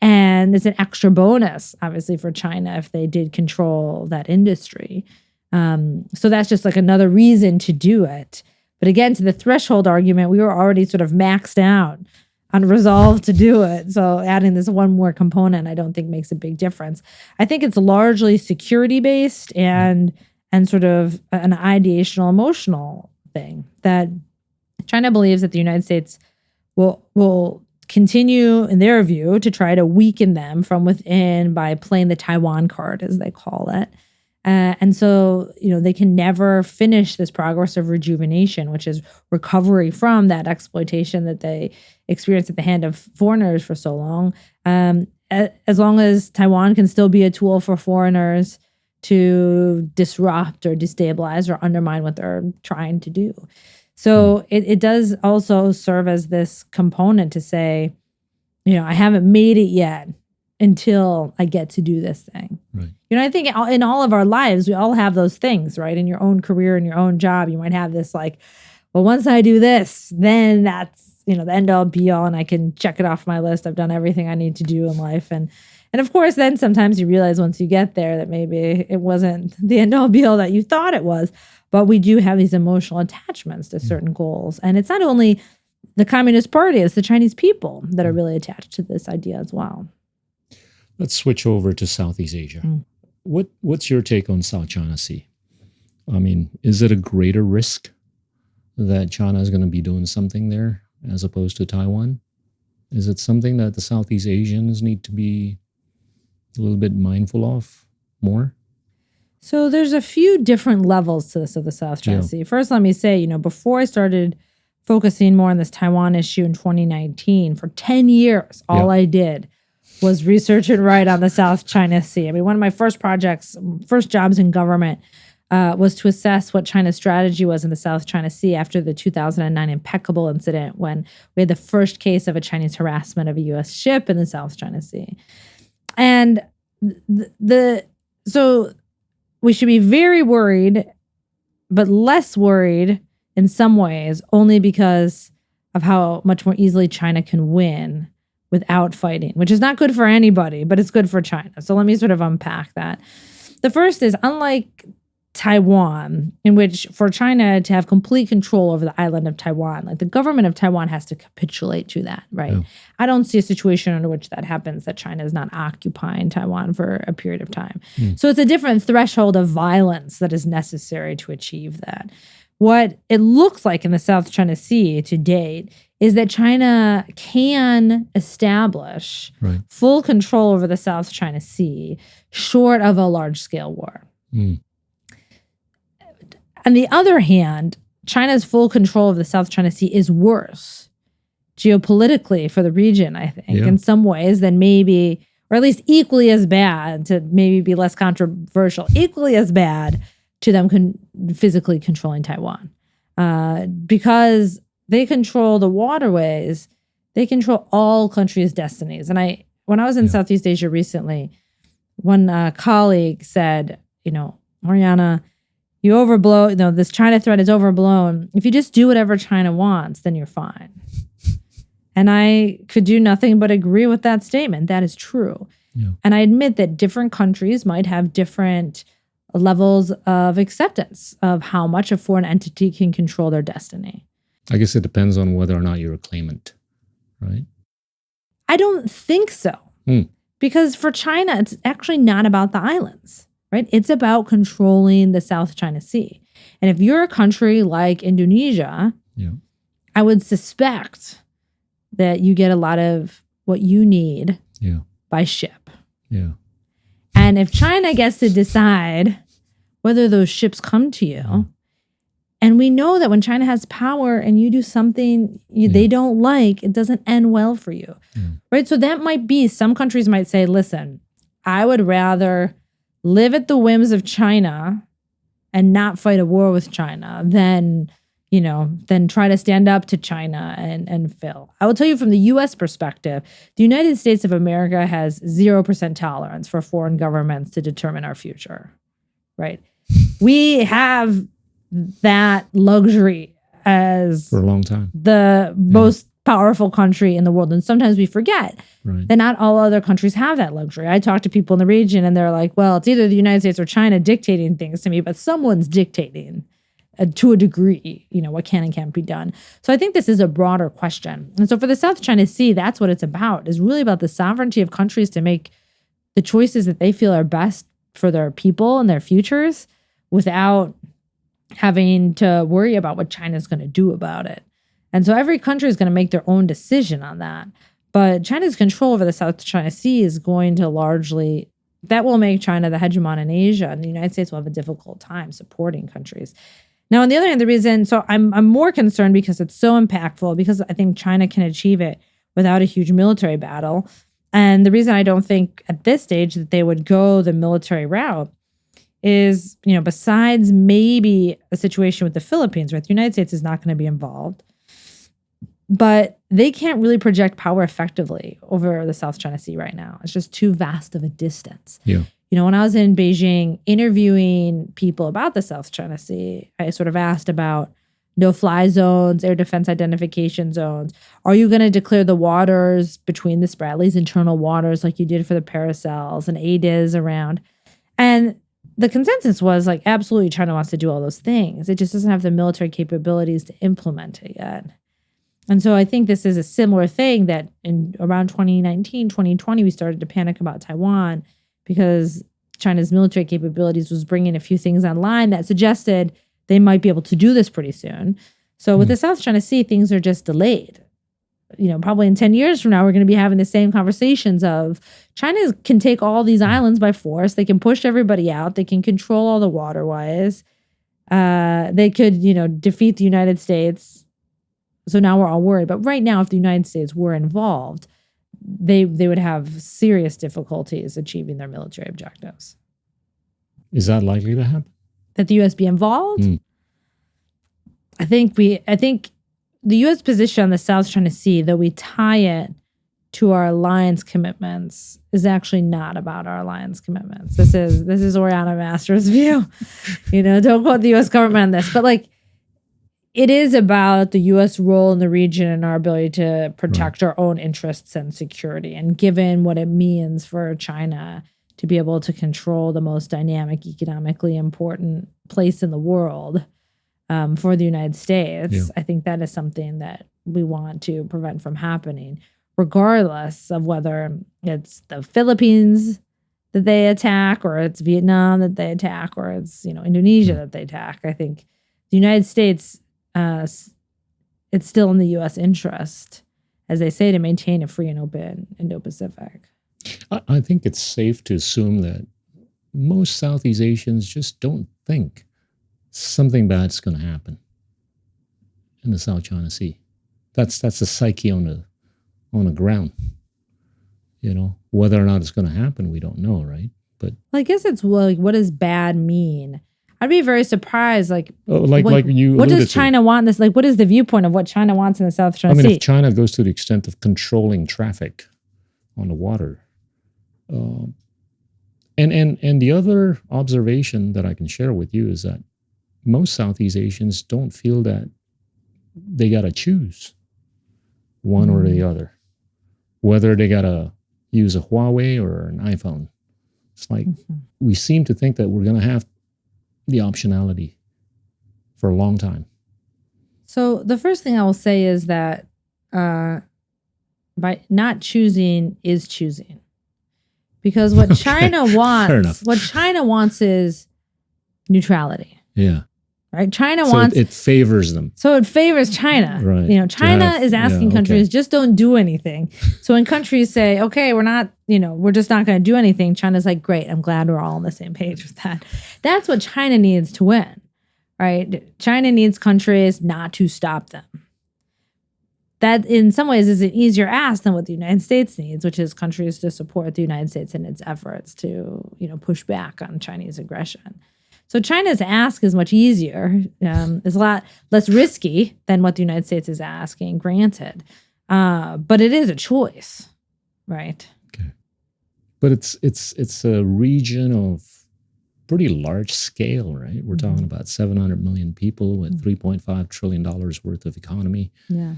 And it's an extra bonus, obviously, for China if they did control that industry. So that's just like another reason to do it. But again, to the threshold argument, we were already sort of maxed out on resolve to do it. So adding this one more component, I don't think makes a big difference. I think it's largely security-based and sort of an ideational, emotional thing that China believes that the United States will continue, in their view, to try to weaken them from within by playing the Taiwan card, as they call it. And so, they can never finish this progress of rejuvenation, which is recovery from that exploitation that they experienced at the hand of foreigners for so long. As long as Taiwan can still be a tool for foreigners to disrupt or destabilize or undermine what they're trying to do. So it does also serve as this component to say, I haven't made it yet until I get to do this thing. Right. I think in all of our lives, we all have those things, right? In your own career, in your own job, you might have this like, well, once I do this, then that's, the end all be all, and I can check it off my list. I've done everything I need to do in life. And of course, then sometimes you realize once you get there that maybe it wasn't the end all be all that you thought it was. But we do have these emotional attachments to certain goals. And it's not only the Communist Party, it's the Chinese people that are really attached to this idea as well. Let's switch over to Southeast Asia. What's your take on South China Sea? I mean, is it a greater risk that China is going to be doing something there as opposed to Taiwan? Is it something that the Southeast Asians need to be a little bit mindful of more? So there's a few different levels to this of the South China Sea. First, let me say, before I started focusing more on this Taiwan issue in 2019, for 10 years, all I did was research and write on the South China Sea. I mean, one of my first jobs in government was to assess what China's strategy was in the South China Sea after the 2009 Impeccable incident, when we had the first case of a Chinese harassment of a U.S. ship in the South China Sea. And so we should be very worried, but less worried in some ways, only because of how much more easily China can win without fighting, which is not good for anybody, but it's good for China. So let me sort of unpack that. The first is, unlike Taiwan, in which for China to have complete control over the island of Taiwan, like the government of Taiwan has to capitulate to that, right? Yeah. I don't see a situation under which that happens, that China is not occupying Taiwan for a period of time. So it's a different threshold of violence that is necessary to achieve that. What it looks like in the South China Sea to date is that China can establish Right. full control over the South China Sea short of a large-scale war. Mm. On the other hand, China's full control of the South China Sea is worse geopolitically for the region, I think, Yeah. in some ways than maybe, or at least equally as bad, to maybe be less controversial, equally as bad to them physically controlling Taiwan. Because they control the waterways, they control all countries' destinies. And when I was in Yeah. Southeast Asia recently, one colleague said, Mariana, you overblow, this China threat is overblown. If you just do whatever China wants, then you're fine. And I could do nothing but agree with that statement. That is true. Yeah. And I admit that different countries might have different levels of acceptance of how much a foreign entity can control their destiny. I guess it depends on whether or not you're a claimant, right? I don't think so. Because for China, it's actually not about the islands, right? It's about controlling the South China Sea. And if you're a country like Indonesia, Yeah. I would suspect that you get a lot of what you need Yeah. by ship. Yeah. And if China gets to decide whether those ships come to you, and we know that when China has power and you do something they don't like, it doesn't end well for you, right? So that might be, some countries might say, listen, I would rather live at the whims of China and not fight a war with China than try to stand up to China and fail. I will tell you from the U.S. perspective, the United States of America has 0% tolerance for foreign governments to determine our future, right? We have that luxury as For a long time. the most powerful country in the world. And sometimes we forget Right. that not all other countries have that luxury. I talk to people in the region and they're like, well, it's either the United States or China dictating things to me, but someone's dictating to a degree, what can and can't be done. So I think this is a broader question. And so for the South China Sea, that's what it's about. It's really about the sovereignty of countries to make the choices that they feel are best for their people and their futures without having to worry about what China's going to do about it. And so every country is going to make their own decision on that. But China's control over the South China Sea is going to that will make China the hegemon in Asia, and the United States will have a difficult time supporting countries. Now, on the other hand, the reason, so I'm more concerned because it's so impactful, because I think China can achieve it without a huge military battle. And the reason I don't think at this stage that they would go the military route is, besides maybe a situation with the Philippines, right? The United States is not going to be involved, but they can't really project power effectively over the South China Sea right now. It's just too vast of a distance. Yeah. When I was in Beijing interviewing people about the South China Sea, I sort of asked about no-fly zones, air defense identification zones. Are you going to declare the waters between the Spratleys, internal waters, like you did for the Paracels, and ADIZ around? And the consensus was like, absolutely, China wants to do all those things. It just doesn't have the military capabilities to implement it yet. And so I think this is a similar thing that in around 2019, 2020, we started to panic about Taiwan because China's military capabilities was bringing a few things online that suggested they might be able to do this pretty soon. So with the South China Sea, things are just delayed. Probably in 10 years from now, we're going to be having the same conversations of China can take all these islands by force. They can push everybody out. They can control all the waterways. They could, defeat the United States. So now we're all worried. But right now, if the United States were involved, they would have serious difficulties achieving their military objectives. Is that likely to happen? That the U.S. be involved? I think the U.S. position on the South China Sea, though we tie it to our alliance commitments, is actually not about our alliance commitments. This is Oriana Master's view. Don't quote the U.S. government on this, but it is about the U.S. role in the region and our ability to protect our own interests and security. And given what it means for China to be able to control the most dynamic, economically important place in the world for the United States, I think that is something that we want to prevent from happening, regardless of whether it's the Philippines that they attack, or it's Vietnam that they attack, or it's Indonesia that they attack. I think the United States it's still in the U.S. interest, as they say, to maintain a free and open Indo-Pacific. I think it's safe to assume that most Southeast Asians just don't think something bad's going to happen in the South China Sea. That's the psyche on the ground. You know, whether or not it's going to happen, we don't know, right? But Well, I guess it's like, what does bad mean? I'd be very surprised. Like like you what alluded does China want? This, like, what is the viewpoint of what China wants in the South China I mean, Sea? if China goes to the extent of controlling traffic on the water, and the other observation that I can share with you is that most Southeast Asians don't feel that they got to choose one or the other, whether they got to use a Huawei or an iPhone. It's like we seem to think that we're going to have the optionality for a long time. So the first thing I will say is that by not choosing is choosing. Because what China wants is neutrality. Yeah. Right? China So wants it favors them. So it favors China. Right. You know, China is asking countries, okay. just don't do anything. So when countries say, okay, we're not, we're just not going to do anything, China's like, great, I'm glad we're all on the same page with that. That's what China needs to win, right? China needs countries not to stop them. That in some ways is an easier ask than what the United States needs, which is countries to support the United States in its efforts to, push back on Chinese aggression. So China's ask is much easier, is a lot less risky than what the United States is asking, granted. But it is a choice, right? Okay. But it's a region of pretty large scale, right? We're talking about 700 million people with $3.5 trillion worth of economy. Yeah.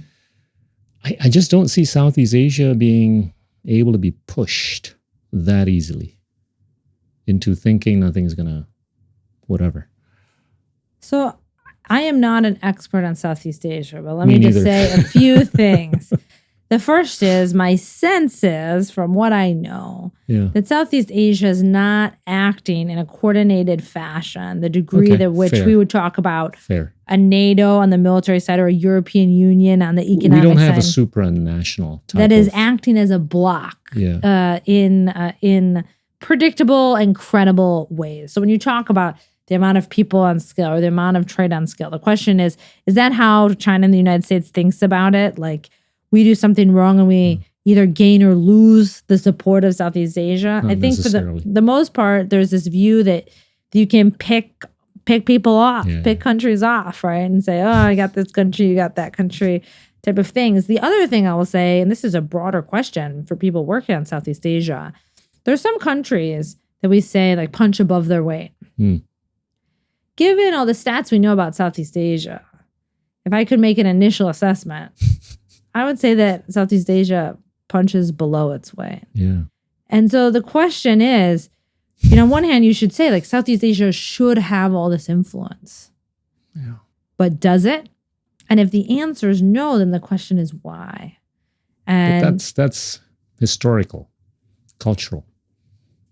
I just don't see Southeast Asia being able to be pushed that easily into thinking nothing's going to whatever. So I am not an expert on Southeast Asia, but let me just say a few things. The first is my sense is, from what I know, that Southeast Asia is not acting in a coordinated fashion, the degree to which we would talk about a NATO on the military side or a European Union on the economic side. We don't have a supranational type that is acting as a block in predictable and credible ways. So when you talk about the amount of people on scale or the amount of trade on scale, the question is that how China and the United States thinks about it? Like, we do something wrong and we either gain or lose the support of Southeast Asia. Not I think for the most part, there's this view that you can pick people off, pick countries off, right? And say, oh, I got this country, you got that country, type of things. The other thing I will say, and this is a broader question for people working on Southeast Asia, there's some countries that we say like punch above their weight. Given all the stats we know about Southeast Asia, if I could make an initial assessment, I would say that Southeast Asia punches below its weight. Yeah. And so the question is, on one hand, you should say like Southeast Asia should have all this influence. Yeah. But does it? And if the answer is no, then the question is why? And but that's historical, cultural,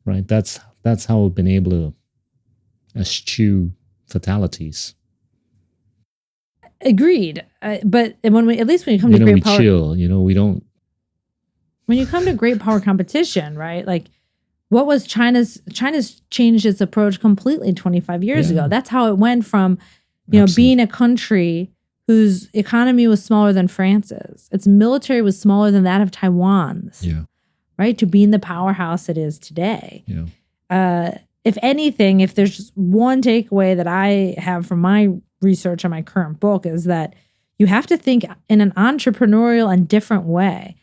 right? That's how we've been able to eschew fatalities. Agreed. But when we you come to great power, we don't. When you come to great power competition, right? Like, what was China's changed its approach completely 25 years ago. That's how it went from, being a country whose economy was smaller than France's, its military was smaller than that of Taiwan's, right? To being the powerhouse it is today. Yeah. If anything, if there's just one takeaway that I have from my research on my current book is that you have to think in an entrepreneurial and different way.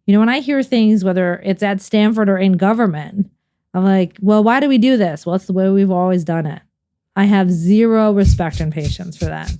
When I hear things, whether it's at Stanford or in government, I'm like, well, why do we do this? Well, it's the way we've always done it. I have zero respect and patience for that.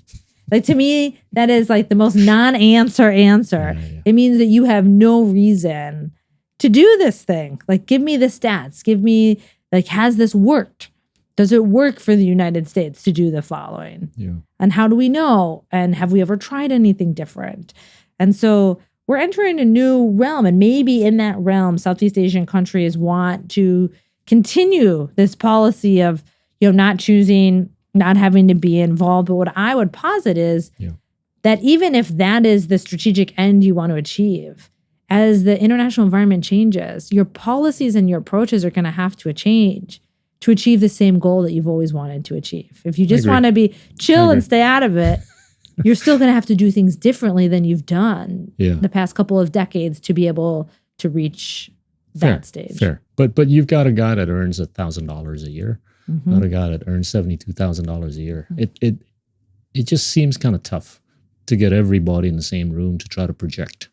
Like, to me, that is like the most non-answer answer. Yeah. It means that you have no reason to do this thing. Like, give me the stats. Give me, like, has this worked? Does it work for the United States to do the following? Yeah. And how do we know? And have we ever tried anything different? And so we're entering a new realm. And maybe in that realm, Southeast Asian countries want to continue this policy of, not choosing, not having to be involved. But what I would posit is that even if that is the strategic end you want to achieve, as the international environment changes, your policies and your approaches are going to have to change to achieve the same goal that you've always wanted to achieve. If you just want to be chill and stay out of it, you're still going to have to do things differently than you've done the past couple of decades to be able to reach that stage. Fair. But you've got a guy that earns $1,000 a year, not a guy that earns $72,000 a year. It just seems kind of tough to get everybody in the same room to try to project,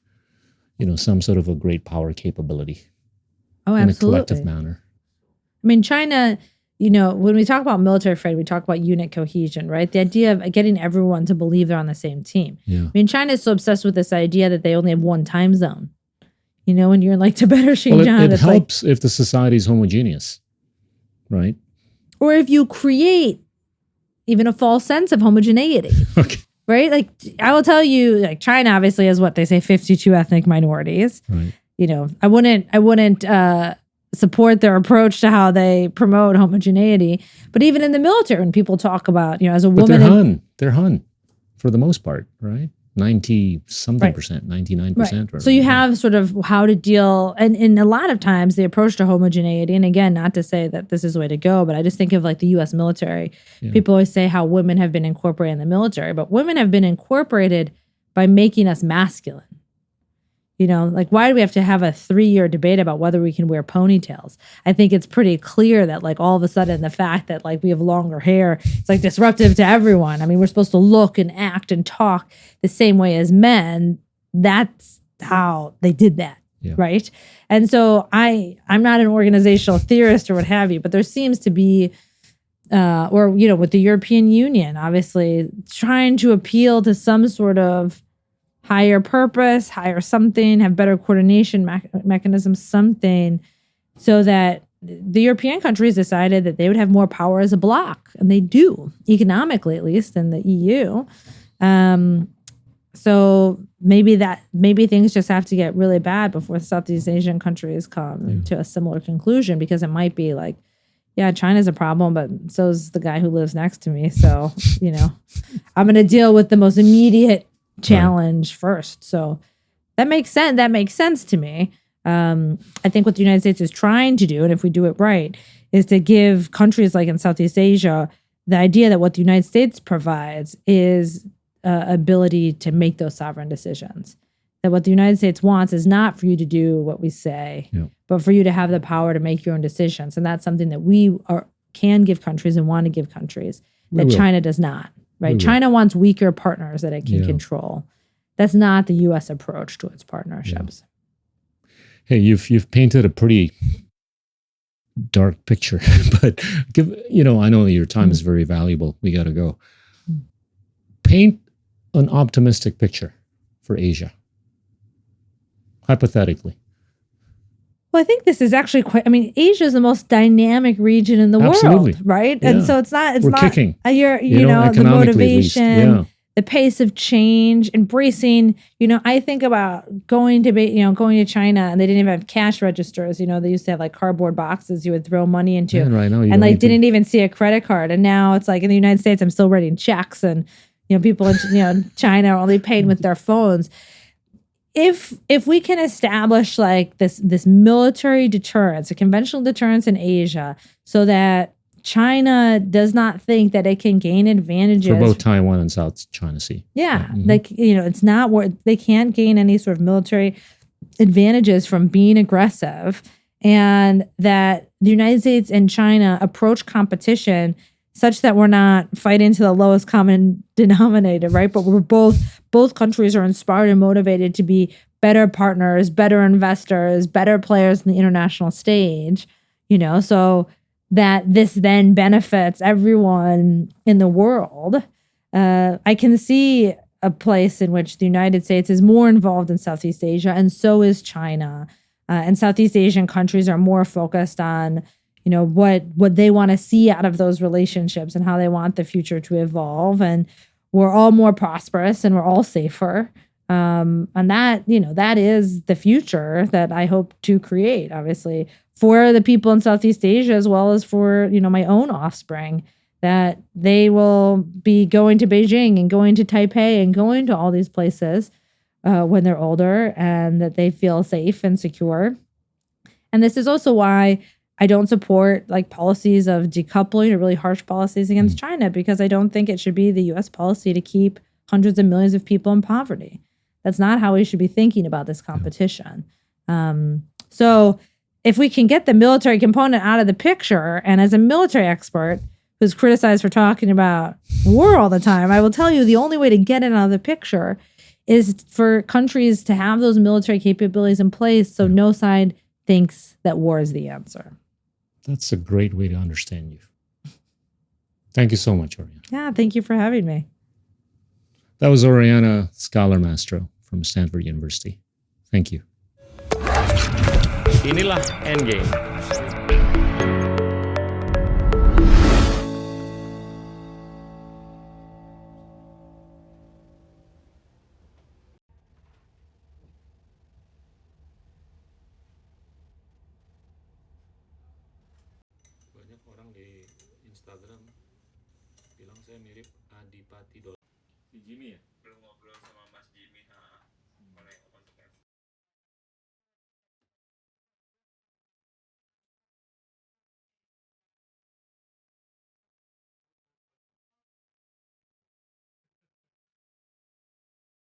some sort of a great power capability in a collective manner. I mean, China, when we talk about military fight, we talk about unit cohesion, right? The idea of getting everyone to believe they're on the same team. Yeah. I mean, China is so obsessed with this idea that they only have one time zone. When you're in like Tibet or Xinjiang, it helps if the society is homogeneous, right? Or if you create even a false sense of homogeneity, okay. Right? Like, I will tell you, like, China obviously has what they say 52 ethnic minorities. Right. I wouldn't support their approach to how they promote homogeneity. But even in the military, when people talk about, as a woman, they're Han for the most part, right? 90-something percent, 99%. Right. So you have sort of how to deal, and a lot of times the approach to homogeneity, and again, not to say that this is the way to go, but I just think of like the U.S. military. Yeah. People always say how women have been incorporated in the military, but women have been incorporated by making us masculine. Like, why do we have to have a 3-year debate about whether we can wear ponytails? I think it's pretty clear that, like, all of a sudden the fact that, like, we have longer hair, it's like disruptive to everyone. I mean, we're supposed to look and act and talk the same way as men. That's how they did that, right? And so I'm not an organizational theorist or what have you, but there seems to be, with the European Union, obviously trying to appeal to some sort of higher purpose, higher something, have better coordination mechanisms, something, so that the European countries decided that they would have more power as a bloc, and they do, economically at least, than the EU. So maybe things just have to get really bad before Southeast Asian countries come to a similar conclusion, because it might be like, yeah, China's a problem, but so's the guy who lives next to me. So, I'm going to deal with the most immediate challenge first. So that makes sense. That makes sense to me. I think what the United States is trying to do, and if we do it right, is to give countries like in Southeast Asia the idea that what the United States provides is ability to make those sovereign decisions. That what the United States wants is not for you to do what we say, but for you to have the power to make your own decisions. And that's something that we can give countries and want to give countries that China does not. Right. China wants weaker partners that it can control. That's not the U.S. approach to its partnerships. Yeah. Hey, you've painted a pretty dark picture, but I know your time is very valuable. We got to go. Paint an optimistic picture for Asia, hypothetically. Well, I think this is actually Asia is the most dynamic region in the world, right? Yeah. And so we're kicking. The motivation, the pace of change, embracing, I think about going to China, and they didn't even have cash registers. They used to have like cardboard boxes you would throw money into, and like didn't even see a credit card. And now it's like in the United States, I'm still writing checks, and people in China are only paying with their phones. If we can establish like this military deterrence, a conventional deterrence in Asia, so that China does not think that it can gain advantages for both Taiwan and South China Sea. Yeah, like it's not where they can't gain any sort of military advantages from being aggressive, and that the United States and China approach competition such that we're not fighting to the lowest common denominator, right? But we're both countries are inspired and motivated to be better partners, better investors, better players in the international stage, so that this then benefits everyone in the world. I can see a place in which the United States is more involved in Southeast Asia, and so is China. And Southeast Asian countries are more focused on what they want to see out of those relationships and how they want the future to evolve. And we're all more prosperous and we're all safer. And that is the future that I hope to create, obviously, for the people in Southeast Asia, as well as for, my own offspring, that they will be going to Beijing and going to Taipei and going to all these places when they're older, and that they feel safe and secure. And this is also why I don't support like policies of decoupling or really harsh policies against China, because I don't think it should be the US policy to keep hundreds of millions of people in poverty. That's not how we should be thinking about this competition. So if we can get the military component out of the picture, and as a military expert who's criticized for talking about war all the time, I will tell you the only way to get it out of the picture is for countries to have those military capabilities in place so no side thinks that war is the answer. That's a great way to understand you. Thank you so much, Oriana. Yeah, thank you for having me. That was Oriana Scholar Mastro from Stanford University. Thank you. Inilah Endgame. Banyak orang di Instagram bilang saya mirip Adipati Dolken. Si Jimmy ya? Belum ngobrol sama Mas Jimmy.